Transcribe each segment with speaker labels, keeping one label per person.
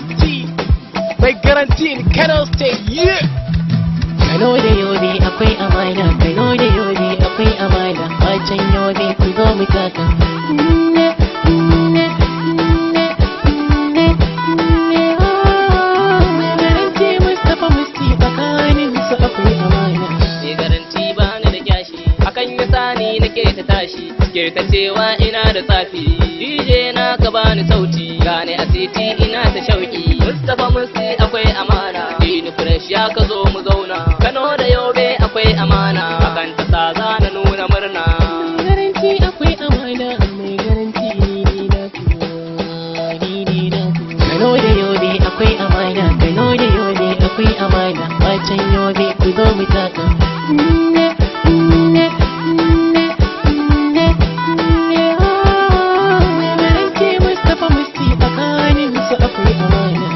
Speaker 1: Musti mai garanti in Kano State. Yeah.
Speaker 2: Kano da Yobe akwai amana, Kano da Yobe akwai amana, wacan Yobe ku zo mu taka. Mai garanti Mustapha Musti tsakanin su akwai amana.
Speaker 3: Mai garanti ba ni da kyashi, akan yi sani nake ta tashi, ke ta cewa ina da tsafi. DJ na ka bani sauti, gane a titi ina ta shauki. Mustapha Musti akwai amana, Dini Fresh ya ka zo mu zauna. Kano da Yobe akwai amana, akan ta sa za na nuna murna.
Speaker 2: Mai garanti akwai amana, mai garanti ni na kuwa, ni na kuwa. Kano da Yobe akwai amana, Kano da Yobe akwai amana, wacan Yobe ku zo mu taka. Mai garanti Mustapha Musti tsakanin su akwai amana.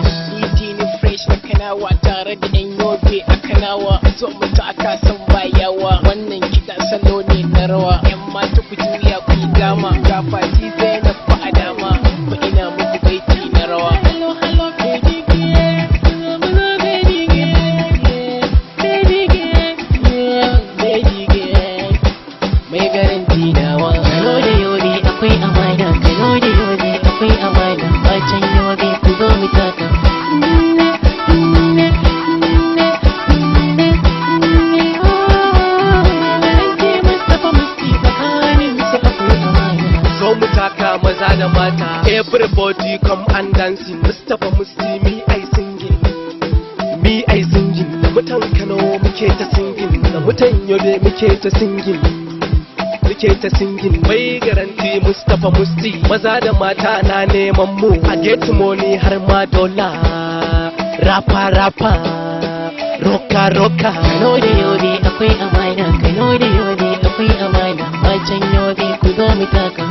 Speaker 1: Dini Fresh na Kanawa tare da yan Yobe a Kanawa. Zo mu taka san bayawa. Wannan kiɗa salo ne na rawa. Yan mata ku juya ku yi dama. Ga Fati Zainab ku a dama. Ku ina muku baiti na rawa.
Speaker 2: Hello, hello, baby girl. Baby girl, baby girl, baby girl. Mai garanti nawa. Kano da Yobe akwai amana, Kano da Yobe akwai amana, wacan Yobe ku zo mu taka. Mai garanti Mustapha Musti tsakanin su akwai amana.
Speaker 1: Zo mu taka maza da mata. Everybody come and dancing. Mustapha Musti mi ai singing. Mi ai singing. Da mutan Kano muke ta singing. Da mutan Yobe muke ta singing. Muke ta singing. Mai garanti Mustapha Musti. Maza da mata na neman mu. A get money har ma dollar. Rapa rapa. Roka roka.
Speaker 2: Kano da Yobe akwai amana, Kano da Yobe akwai amana, wacan Yobe ku zo mu taka.